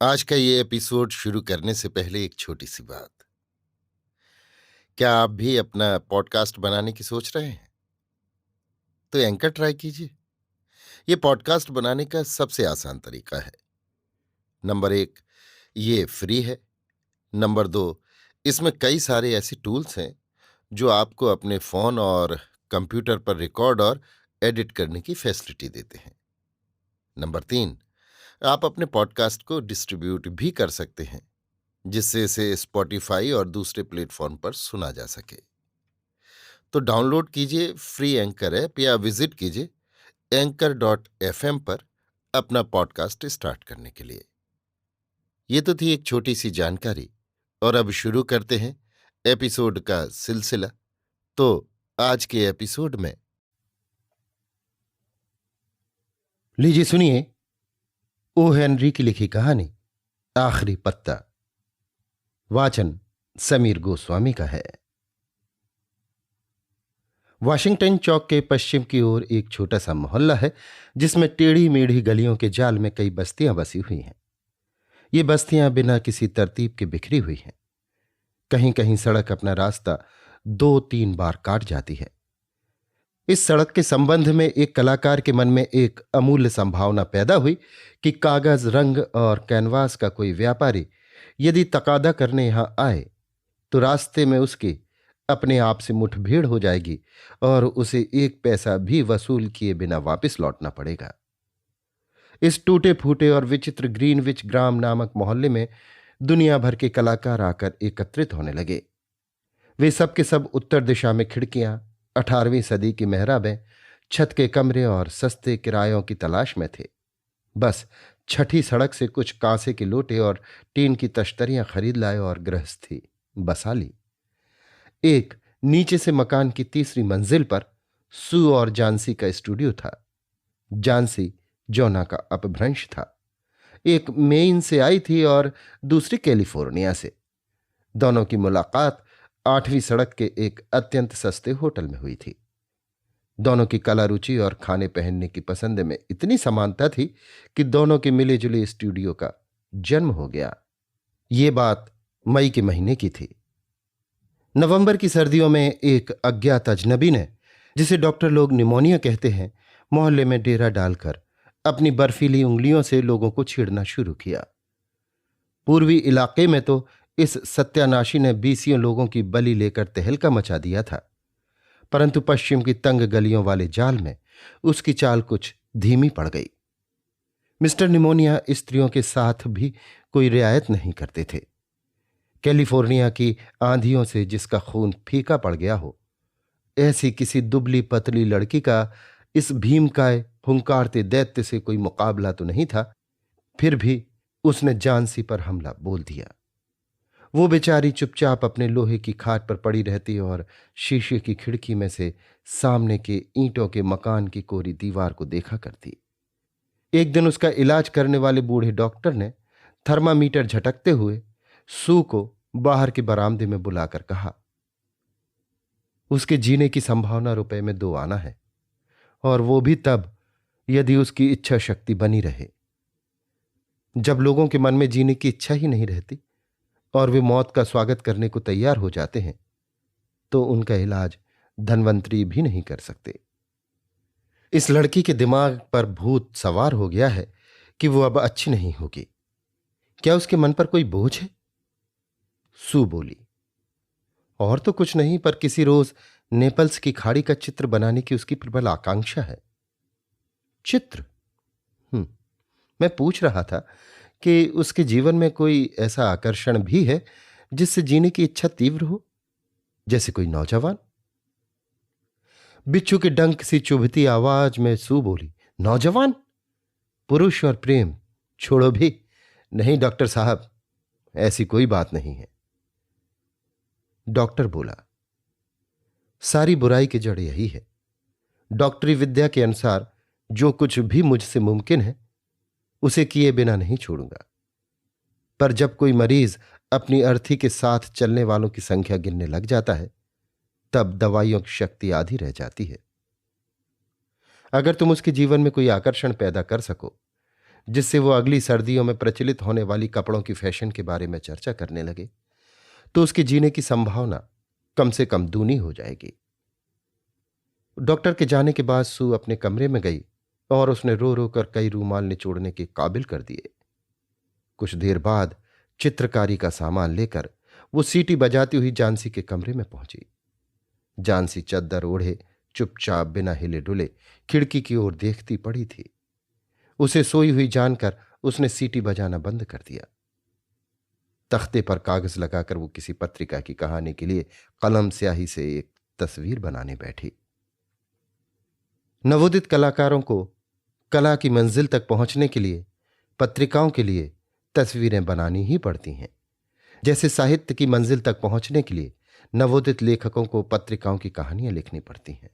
आज का ये एपिसोड शुरू करने से पहले एक छोटी सी बात। क्या आप भी अपना पॉडकास्ट बनाने की सोच रहे हैं? तो एंकर ट्राई कीजिए। ये पॉडकास्ट बनाने का सबसे आसान तरीका है। नंबर 1, ये फ्री है। नंबर 2, इसमें कई सारे ऐसे टूल्स हैं जो आपको अपने फोन और कंप्यूटर पर रिकॉर्ड और एडिट करने की फैसिलिटी देते हैं। नंबर 3, आप अपने पॉडकास्ट को डिस्ट्रीब्यूट भी कर सकते हैं, जिससे इसे स्पॉटिफाई और दूसरे प्लेटफॉर्म पर सुना जा सके। तो डाउनलोड कीजिए फ्री एंकर ऐप या विजिट कीजिए anchor.fm पर अपना पॉडकास्ट स्टार्ट करने के लिए। ये तो थी एक छोटी सी जानकारी, और अब शुरू करते हैं एपिसोड का सिलसिला। तो आज के एपिसोड में लीजिए सुनिए ओ हेनरी की लिखी कहानी आखिरी पत्ता। वाचन समीर गोस्वामी का है। वाशिंगटन चौक के पश्चिम की ओर एक छोटा सा मोहल्ला है, जिसमें टेढ़ी मेढ़ी गलियों के जाल में कई बस्तियां बसी हुई हैं। ये बस्तियां बिना किसी तरतीब के बिखरी हुई हैं। कहीं कहीं सड़क अपना रास्ता 2-3 बार काट जाती है। इस सड़क के संबंध में एक कलाकार के मन में एक अमूल्य संभावना पैदा हुई कि कागज, रंग और कैनवास का कोई व्यापारी यदि तकादा करने यहां आए तो रास्ते में उसकी अपने आप से मुठभेड़ हो जाएगी और उसे एक पैसा भी वसूल किए बिना वापस लौटना पड़ेगा। इस टूटे फूटे और विचित्र ग्रीनविच ग्राम नामक मोहल्ले में दुनिया भर के कलाकार आकर एकत्रित होने लगे। वे सब के सब उत्तर दिशा में खिड़कियां, 18वीं सदी की मेहराबें, छत के कमरे और सस्ते किरायों की तलाश में थे। बस छठी सड़क से कुछ कांसे के लोटे और टीन की तश्तरियां खरीद लाए और गृहस्थी बसा ली। एक नीचे से मकान की तीसरी मंजिल पर सू और जानसी का स्टूडियो था। जानसी जॉना का अपभ्रंश था। एक मेन से आई थी और दूसरी कैलिफोर्निया से। दोनों की मुलाकात 8वीं सड़क के एक अत्यंत सस्ते होटल में हुई थी। दोनों की कला रुचि और खाने पहनने की पसंद में इतनी समानता थी कि दोनों के मिले जुले स्टूडियो का जन्म हो गया। ये बात मई के महीने की थी। नवंबर की सर्दियों में एक अज्ञात अजनबी ने, जिसे डॉक्टर लोग निमोनिया कहते हैं, मोहल्ले में डेरा डालकर अपनी बर्फीली उंगलियों से लोगों को छेड़ना शुरू किया। पूर्वी इलाके में तो इस सत्यानाशी ने बीसियों लोगों की बलि लेकर तहलका मचा दिया था, परंतु पश्चिम की तंग गलियों वाले जाल में उसकी चाल कुछ धीमी पड़ गई। मिस्टर निमोनिया स्त्रियों के साथ भी कोई रियायत नहीं करते थे। कैलिफोर्निया की आंधियों से जिसका खून फीका पड़ गया हो, ऐसी किसी दुबली पतली लड़की का इस भीमकाय हुंकारते दैत्य से कोई मुकाबला तो नहीं था। फिर भी उसने जानसी पर हमला बोल दिया। वो बेचारी चुपचाप अपने लोहे की खाट पर पड़ी रहती और शीशे की खिड़की में से सामने के ईंटों के मकान की कोरी दीवार को देखा करती। एक दिन उसका इलाज करने वाले बूढ़े डॉक्टर ने थर्मामीटर झटकते हुए सू को बाहर के बरामदे में बुलाकर कहा, उसके जीने की संभावना रुपए में 2 आना है, और वो भी तब यदि उसकी इच्छा शक्ति बनी रहे। जब लोगों के मन में जीने की इच्छा ही नहीं रहती और वे मौत का स्वागत करने को तैयार हो जाते हैं, तो उनका इलाज धनवंतरी भी नहीं कर सकते। इस लड़की के दिमाग पर भूत सवार हो गया है कि वो अब अच्छी नहीं होगी। क्या उसके मन पर कोई बोझ है? सू बोली, और तो कुछ नहीं, पर किसी रोज नेपल्स की खाड़ी का चित्र बनाने की उसकी प्रबल आकांक्षा है। चित्र? मैं पूछ रहा था कि उसके जीवन में कोई ऐसा आकर्षण भी है जिससे जीने की इच्छा तीव्र हो, जैसे कोई नौजवान? बिच्छू के डंक सी चुभती आवाज में सू बोली, नौजवान? पुरुष और प्रेम छोड़ो भी। नहीं डॉक्टर साहब, ऐसी कोई बात नहीं है। डॉक्टर बोला, सारी बुराई की जड़ यही है। डॉक्टरी विद्या के अनुसार जो कुछ भी मुझसे मुमकिन है उसे किए बिना नहीं छोड़ूंगा। पर जब कोई मरीज अपनी अर्थी के साथ चलने वालों की संख्या गिनने लग जाता है, तब दवाइयों की शक्ति आधी रह जाती है। अगर तुम उसके जीवन में कोई आकर्षण पैदा कर सको जिससे वो अगली सर्दियों में प्रचलित होने वाली कपड़ों की फैशन के बारे में चर्चा करने लगे, तो उसके जीने की संभावना कम से कम दूनी हो जाएगी। डॉक्टर के जाने के बाद सू अपने कमरे में गई और उसने रो रो कर कई रूमाल निचोड़ने के काबिल कर दिए। कुछ देर बाद चित्रकारी का सामान लेकर वो सीटी बजाती हुई जानसी के कमरे में पहुंची। जानसी चद्दर ओढ़े चुपचाप बिना हिले डुले खिड़की की ओर देखती पड़ी थी। उसे सोई हुई जानकर उसने सीटी बजाना बंद कर दिया। तख्ते पर कागज लगाकर वो किसी पत्रिका की कहानी के लिए कलम स्याही से एक तस्वीर बनाने बैठी। नवोदित कलाकारों को कला की मंजिल तक पहुंचने के लिए पत्रिकाओं के लिए तस्वीरें बनानी ही पड़ती हैं, जैसे साहित्य की मंजिल तक पहुंचने के लिए नवोदित लेखकों को पत्रिकाओं की कहानियां लिखनी पड़ती हैं।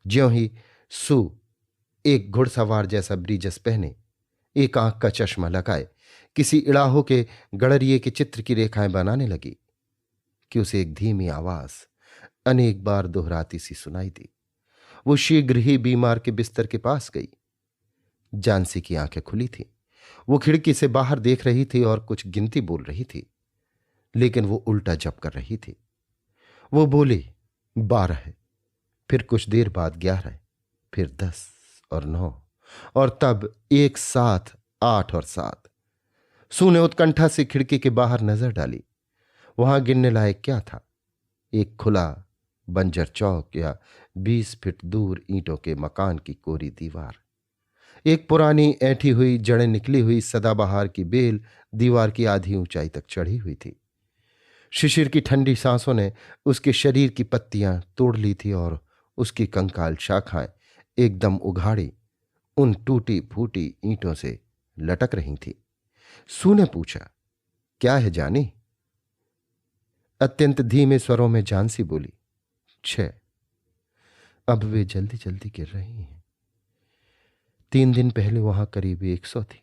ज्यों ही सू एक घुड़सवार जैसा ब्रीजस पहने, एक आंख का चश्मा लगाए किसी इड़ाहो के गड़रिये के चित्र की रेखाएं बनाने लगी कि उसे एक धीमी आवाज अनेक बार दोहराती सी सुनाई दी। वो शीघ्र ही बीमार के बिस्तर के पास गई। जानसी की आंखें खुली थी। वो खिड़की से बाहर देख रही थी और कुछ गिनती बोल रही थी, लेकिन वो उल्टा जप कर रही थी। वो बोली 12, फिर कुछ देर बाद 11, फिर 10 और 9, और तब एक साथ 8 और 7। सू ने उत्कंठा से खिड़की के बाहर नजर डाली। वहां गिनने लायक क्या था? एक खुला बंजर चौक या 20 फीट दूर ईंटों के मकान की कोरी दीवार। एक पुरानी ऐंठी हुई जड़ें निकली हुई सदाबहार की बेल दीवार की आधी ऊंचाई तक चढ़ी हुई थी। शिशिर की ठंडी सांसों ने उसके शरीर की पत्तियां तोड़ ली थी और उसकी कंकाल शाखाएं एकदम उघाड़ी उन टूटी फूटी ईंटों से लटक रही थी। सू ने पूछा, क्या है जानी? अत्यंत धीमे स्वरों में जानसी बोली, 6। अब वे जल्दी जल्दी गिर रही हैं। 3 दिन पहले वहां करीब 100 थी।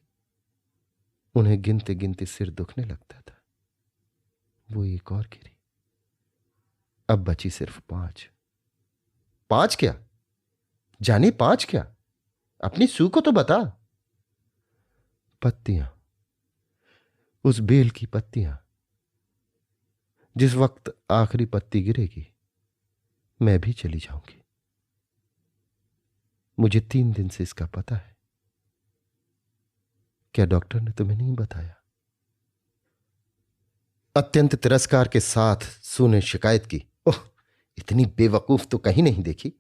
उन्हें गिनते गिनते सिर दुखने लगता था। वो एक और गिरी। अब बची सिर्फ 5। 5 क्या जानी? 5 क्या? अपनी सू को तो बता। पत्तियां, उस बेल की पत्तियां। जिस वक्त आखिरी पत्ती गिरेगी मैं भी चली जाऊंगी। मुझे 3 दिन से इसका पता है। क्या डॉक्टर ने तुम्हें नहीं बताया? अत्यंत तिरस्कार के साथ सू ने शिकायत की, ओह, इतनी बेवकूफ तो कहीं नहीं देखी।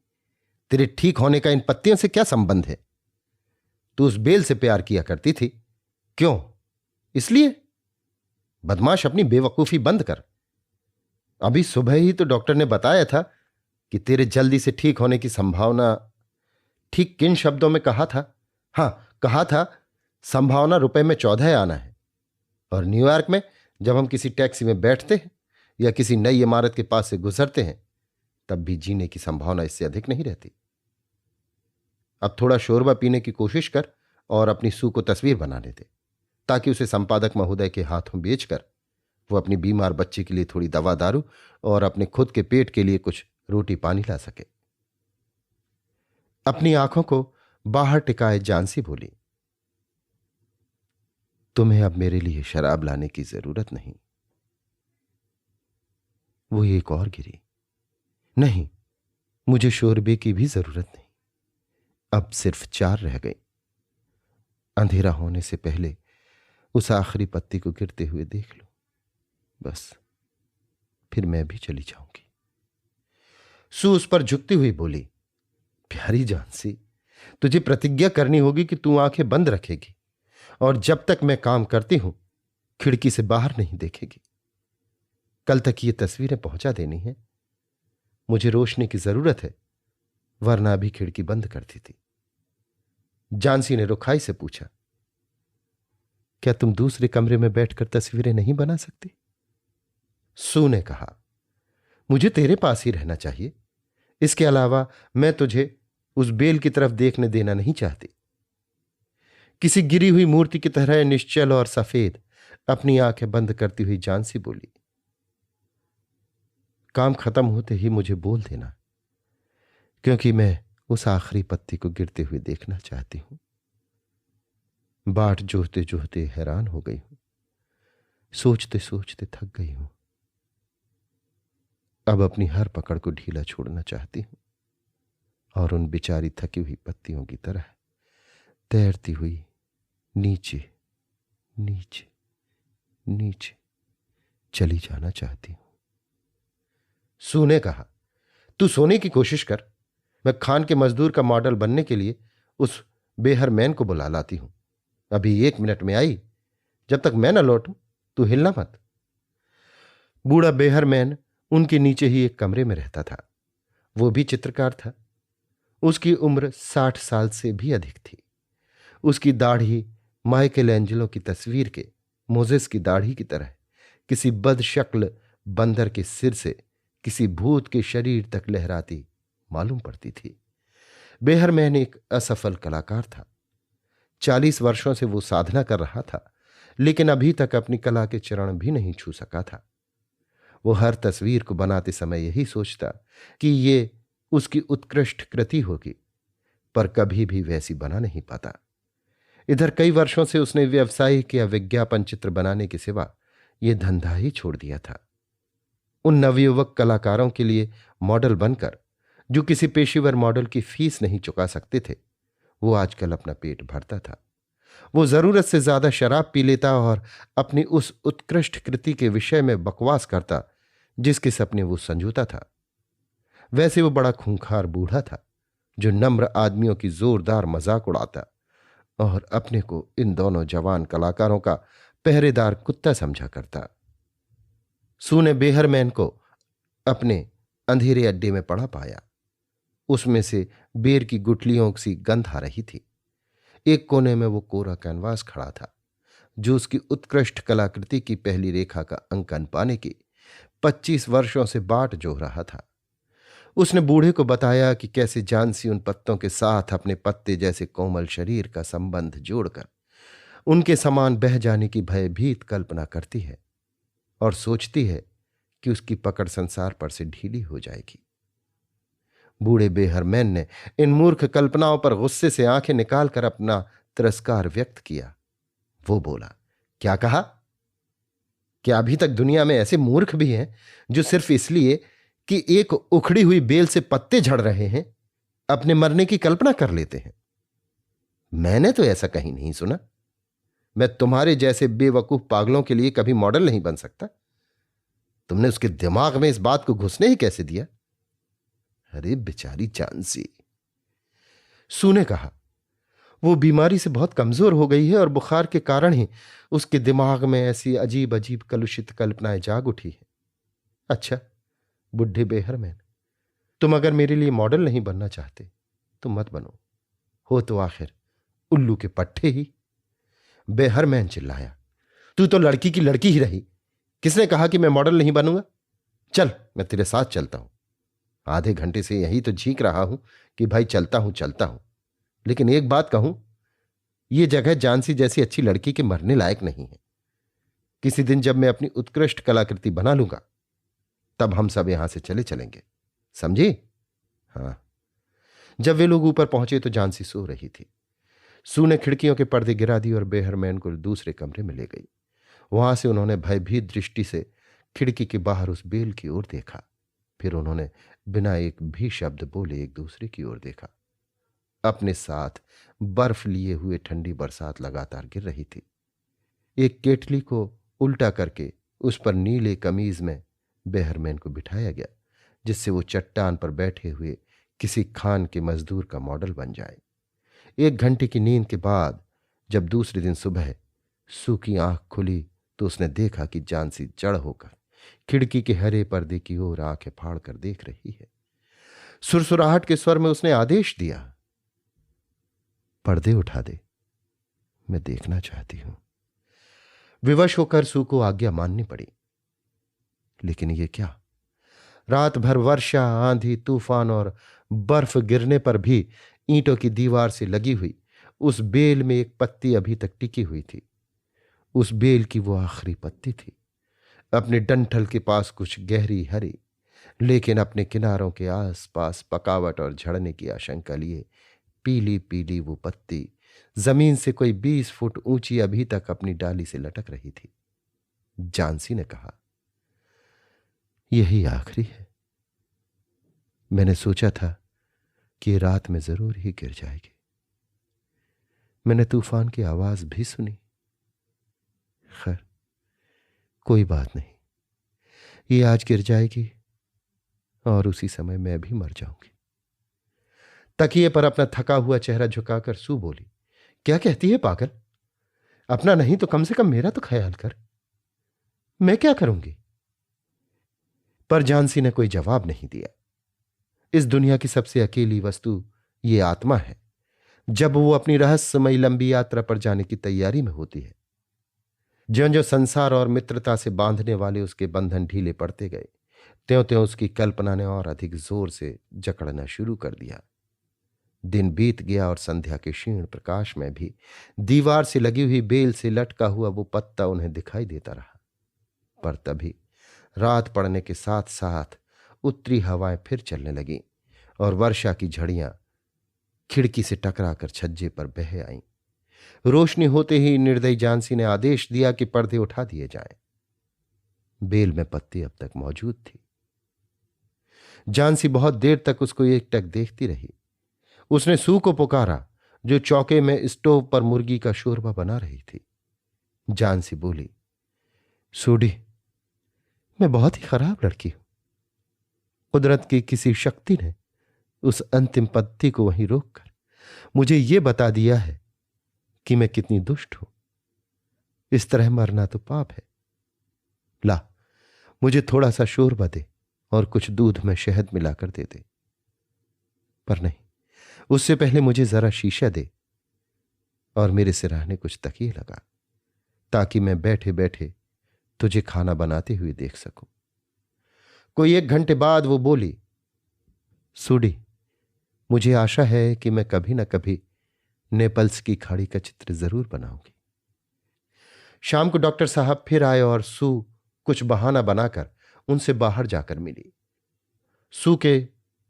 तेरे ठीक होने का इन पत्तियों से क्या संबंध है? तू उस बेल से प्यार किया करती थी। क्यों? इसलिए? बदमाश, अपनी बेवकूफी बंद कर। अभी सुबह ही तो डॉक्टर ने बताया था कि तेरे जल्दी से ठीक होने की संभावना। ठीक किन शब्दों में कहा था? हां, कहा था संभावना रुपए में 14 आना है। और न्यूयॉर्क में जब हम किसी टैक्सी में बैठते हैं या किसी नई इमारत के पास से गुजरते हैं, तब भी जीने की संभावना इससे अधिक नहीं रहती। अब थोड़ा शोरबा पीने की कोशिश कर और अपनी सू को तस्वीर बनाने दे, ताकि उसे संपादक महोदय के हाथों बेचकर वो अपनी बीमार बच्ची के लिए थोड़ी दवा दारू और अपने खुद के पेट के लिए कुछ रोटी पानी ला सके। अपनी आंखों को बाहर टिकाए जानसी बोली, तुम्हें अब मेरे लिए शराब लाने की जरूरत नहीं। वो एक और गिरी। नहीं, मुझे शोरबे की भी जरूरत नहीं। अब सिर्फ 4 रह गई। अंधेरा होने से पहले उस आखिरी पत्ती को गिरते हुए देख लो, बस फिर मैं भी चली जाऊंगी। सू उस पर झुकती हुई बोली, प्यारी जानसी, तुझे प्रतिज्ञा करनी होगी कि तू आंखें बंद रखेगी और जब तक मैं काम करती हूं खिड़की से बाहर नहीं देखेगी। कल तक ये तस्वीरें पहुंचा देनी है। मुझे रोशनी की जरूरत है, वरना भी खिड़की बंद करती थी। जानसी ने रुखाई से पूछा, क्या तुम दूसरे कमरे में बैठकर तस्वीरें नहीं बना सकती? सू ने कहा, मुझे तेरे पास ही रहना चाहिए। इसके अलावा मैं तुझे उस बेल की तरफ देखने देना नहीं चाहती। किसी गिरी हुई मूर्ति की तरह निश्चल और सफेद अपनी आंखें बंद करती हुई जानसी बोली, काम खत्म होते ही मुझे बोल देना, क्योंकि मैं उस आखिरी पत्ती को गिरते हुए देखना चाहती हूं। बाट जोहते जोहते हैरान हो गई हूं, सोचते सोचते थक गई हूं। अब अपनी हर पकड़ को ढीला छोड़ना चाहती हूं और उन बेचारी थकी हुई पत्तियों की तरह तैरती हुई नीचे नीचे नीचे चली जाना चाहती हूं। सू ने कहा, तू सोने की कोशिश कर। मैं खान के मजदूर का मॉडल बनने के लिए उस बेहरमैन को बुला लाती हूं। अभी 1 मिनट में आई। जब तक मैं न लौटूं तू हिलना मत। बूढ़ा बेहरमैन उनके नीचे ही एक कमरे में रहता था। वो भी चित्रकार था। उसकी उम्र 60 साल से भी अधिक थी। उसकी दाढ़ी माइकल एंजेलो की तस्वीर के मोजेस की दाढ़ी की तरह किसी बदशक्ल बंदर के सिर से किसी भूत के शरीर तक लहराती मालूम पड़ती थी। बेहरमैन एक असफल कलाकार था। 40 वर्षों से वो साधना कर रहा था, लेकिन अभी तक अपनी कला के चरण भी नहीं छू सका था। वो हर तस्वीर को बनाते समय यही सोचता कि ये उसकी उत्कृष्ट कृति होगी, पर कभी भी वैसी बना नहीं पाता। इधर कई वर्षों से उसने व्यावसायिक या विज्ञापन चित्र बनाने के सिवा ये धंधा ही छोड़ दिया था। उन नवयुवक कलाकारों के लिए मॉडल बनकर, जो किसी पेशेवर मॉडल की फीस नहीं चुका सकते थे, वो आजकल अपना पेट भरता था। वो जरूरत से ज्यादा शराब पी लेता और अपनी उस उत्कृष्ट कृति के विषय में बकवास करता जिसके सपने वो संजोता था। वैसे वो बड़ा खूंखार बूढ़ा था, जो नम्र आदमियों की जोरदार मजाक उड़ाता और अपने को इन दोनों जवान कलाकारों का पहरेदार कुत्ता समझा करता। सू ने बेहरमैन को अपने अंधेरे अड्डे में पड़ा पाया। उसमें से बेर की गुठलियों सी गंध आ रही थी। एक कोने में वो कोरा कैनवास खड़ा था, जो उसकी उत्कृष्ट कलाकृति की पहली रेखा का अंकन पाने की 25 वर्षों से बाट जोह रहा था। उसने बूढ़े को बताया कि कैसे जानसी उन पत्तों के साथ अपने पत्ते जैसे कोमल शरीर का संबंध जोड़कर उनके समान बह जाने की भयभीत कल्पना करती है और सोचती है कि उसकी पकड़ संसार पर से ढीली हो जाएगी। बूढ़े बेहरमैन ने इन मूर्ख कल्पनाओं पर गुस्से से आंखें निकालकर अपना तिरस्कार व्यक्त किया। वो बोला, क्या कहा? क्या अभी तक दुनिया में ऐसे मूर्ख भी हैं जो सिर्फ इसलिए कि एक उखड़ी हुई बेल से पत्ते झड़ रहे हैं अपने मरने की कल्पना कर लेते हैं? मैंने तो ऐसा कहीं नहीं सुना। मैं तुम्हारे जैसे बेवकूफ पागलों के लिए कभी मॉडल नहीं बन सकता। तुमने उसके दिमाग में इस बात को घुसने ही कैसे दिया? अरे बेचारी जानसी। सू ने कहा, वो बीमारी से बहुत कमजोर हो गई है और बुखार के कारण ही उसके दिमाग में ऐसी अजीब अजीब कलुषित कल्पनाएं जाग उठी हैं। अच्छा बुढ़े बेहरमैन, तुम अगर मेरे लिए मॉडल नहीं बनना चाहते तो मत बनो। हो तो आखिर उल्लू के पट्टे ही। बेहरमैन चिल्लाया, तू तो लड़की की लड़की ही रही। किसने कहा कि मैं मॉडल नहीं बनूंगा? चल मैं तेरे साथ चलता हूं। आधे घंटे से यही तो झींक रहा हूं कि भाई चलता हूं चलता हूं, लेकिन एक बात कहूं, यह जगह जानसी जैसी अच्छी लड़की के मरने लायक नहीं है। किसी दिन जब मैं अपनी उत्कृष्ट कलाकृति बना लूंगा तब हम सब यहां से चले चलेंगे, समझी? हाँ। जब वे लोग ऊपर पहुंचे तो जानसी सो रही थी। सू ने खिड़कियों के पर्दे गिरा दिए और बेहरमैन को दूसरे कमरे में ले गई। वहां से उन्होंने भयभीत दृष्टि से खिड़की के बाहर उस बेल की ओर देखा। फिर उन्होंने बिना एक भी शब्द बोले एक दूसरे की ओर देखा। अपने साथ बर्फ लिए हुए ठंडी बरसात लगातार गिर रही थी। एक केटली को उल्टा करके उस पर नीले कमीज में बेहरमैन को बिठाया गया, जिससे वो चट्टान पर बैठे हुए किसी खान के मजदूर का मॉडल बन जाए। 1 घंटे की नींद के बाद जब दूसरे दिन सुबह सू की आंख खुली तो उसने देखा कि जानसी जड़ होकर खिड़की के हरे पर्दे की ओर आंखें फाड़ कर देख रही है। सुरसुराहट के स्वर में उसने आदेश दिया, पर्दे उठा दे, मैं देखना चाहती हूं। विवश होकर सू को आज्ञा माननी पड़ी। लेकिन ये क्या, रात भर वर्षा, आंधी, तूफान और बर्फ गिरने पर भी ईंटों की दीवार से लगी हुई उस बेल में एक पत्ती अभी तक टिकी हुई थी। उस बेल की वो आखिरी पत्ती थी। अपने डंठल के पास कुछ गहरी हरी, लेकिन अपने किनारों के आसपास पकावट और झड़ने की आशंका लिए पीली पीली वो पत्ती जमीन से कोई 20 फुट ऊंची अभी तक अपनी डाली से लटक रही थी। झांसी ने कहा, यही आखिरी है। मैंने सोचा था कि ये रात में जरूर ही गिर जाएगी। मैंने तूफान की आवाज भी सुनी। खैर, कोई बात नहीं, ये आज गिर जाएगी और उसी समय मैं भी मर जाऊंगी। तकिए पर अपना थका हुआ चेहरा झुकाकर सू बोली, क्या कहती है पागल? अपना नहीं तो कम से कम मेरा तो ख्याल कर। मैं क्या करूंगी? पर झांसी ने कोई जवाब नहीं दिया। इस दुनिया की सबसे अकेली वस्तु ये आत्मा है। जब वो अपनी रहस्यमयी लंबी यात्रा पर जाने की तैयारी में होती है, ज्यों ज्यों संसार और मित्रता से बांधने वाले उसके बंधन ढीले पड़ते गए, त्यों त्यों उसकी कल्पना ने और अधिक जोर से जकड़ना शुरू कर दिया। दिन बीत गया और संध्या के क्षीण प्रकाश में भी दीवार से लगी हुई बेल से लटका हुआ वो पत्ता उन्हें दिखाई देता रहा। पर तभी रात पड़ने के साथ साथ उत्तरी हवाएं फिर चलने लगीं और वर्षा की झड़ियां खिड़की से टकराकर छज्जे पर बह आईं। रोशनी होते ही निर्दयी झांसी ने आदेश दिया कि पर्दे उठा दिए जाएं। बेल में पत्ती अब तक मौजूद थी। झांसी बहुत देर तक उसको एकटक देखती रही। उसने सू को पुकारा, जो चौके में स्टोव पर मुर्गी का शोरबा बना रही थी। झांसी बोली, सूडी, मैं बहुत ही खराब लड़की हूं। कुदरत की किसी शक्ति ने उस अंतिम पत्ती को वहीं रोककर मुझे यह बता दिया है कि मैं कितनी दुष्ट हूं। इस तरह मरना तो पाप है। ला, मुझे थोड़ा सा शोरबा दे और कुछ दूध में शहद मिलाकर दे दे। पर नहीं, उससे पहले मुझे जरा शीशा दे और मेरे सिरहाने कुछ तकिए लगा, ताकि मैं बैठे बैठे तुझे खाना बनाते हुए देख सकूं। कोई 1 घंटे बाद वो बोली, सूडी, मुझे आशा है कि मैं कभी ना कभी नेपल्स की खाड़ी का चित्र जरूर बनाऊंगी। शाम को डॉक्टर साहब फिर आए और सू कुछ बहाना बनाकर उनसे बाहर जाकर मिली। सू के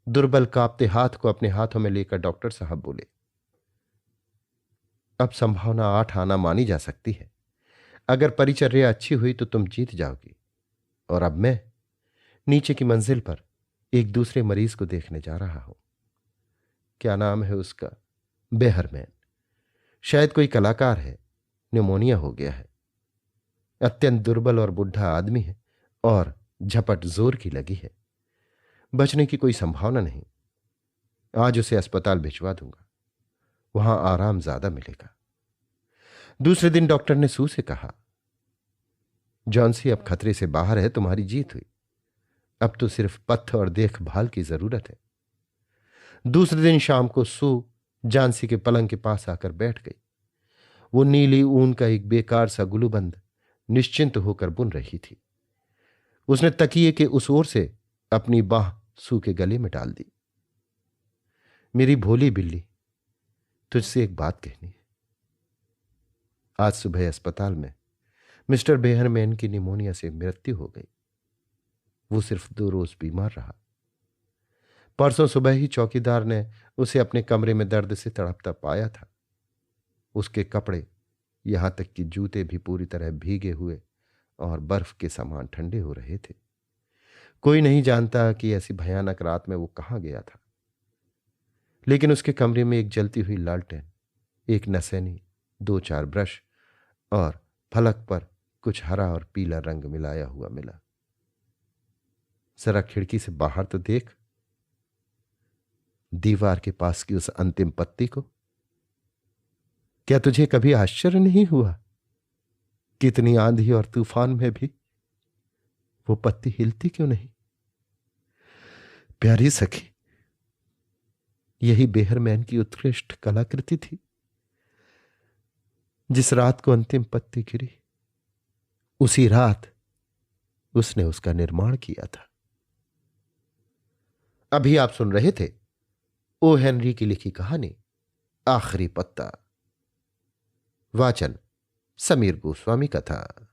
दुर्बल कांपते हाथ को अपने हाथों में लेकर डॉक्टर साहब बोले, अब संभावना 8 आना मानी जा सकती है। अगर परिचर्या अच्छी हुई तो तुम जीत जाओगी। और अब मैं नीचे की मंजिल पर एक दूसरे मरीज को देखने जा रहा हूं। क्या नाम है उसका? बेहरमैन। शायद कोई कलाकार है। न्यूमोनिया हो गया है। अत्यंत दुर्बल और बुढ़ा आदमी है और झपट जोर की लगी है। बचने की कोई संभावना नहीं। आज उसे अस्पताल भिजवा दूंगा, वहां आराम ज्यादा मिलेगा। दूसरे दिन डॉक्टर ने सू से कहा, जॉन्सी अब खतरे से बाहर है, तुम्हारी जीत हुई। अब तो सिर्फ पथ्य और देखभाल की जरूरत है। दूसरे दिन शाम को सू झांसी के पलंग के पास आकर बैठ गई। वो नीली ऊन का एक बेकार सा गुलूबंद निश्चिंत होकर बुन रही थी। उसने तकिए के उस ओर से अपनी बाह सू के गले में डाल दी। मेरी भोली बिल्ली, तुझसे एक बात कहनी है। आज सुबह अस्पताल में मिस्टर बेहरमैन की निमोनिया से मृत्यु हो गई। वो सिर्फ 2 रोज बीमार रहा। परसों सुबह ही चौकीदार ने उसे अपने कमरे में दर्द से तड़पता पाया था। उसके कपड़े, यहां तक कि जूते भी पूरी तरह भीगे हुए और बर्फ के समान ठंडे हो रहे थे। कोई नहीं जानता कि ऐसी भयानक रात में वो कहां गया था। लेकिन उसके कमरे में एक जलती हुई लालटेन, एक नसैनी, 2-4 ब्रश और फलक पर कुछ हरा और पीला रंग मिलाया हुआ मिला। जरा खिड़की से बाहर तो देख, दीवार के पास की उस अंतिम पत्ती को। क्या तुझे कभी आश्चर्य नहीं हुआ कि इतनी आंधी और तूफान में भी वो पत्ती हिलती क्यों नहीं? प्यारी सखी, यही बेहरमैन की उत्कृष्ट कलाकृति थी। जिस रात को अंतिम पत्ती गिरी, उसी रात उसने उसका निर्माण किया था। अभी आप सुन रहे थे ओ हेनरी की लिखी कहानी आखिरी पत्ता। वाचन समीर गोस्वामी का था।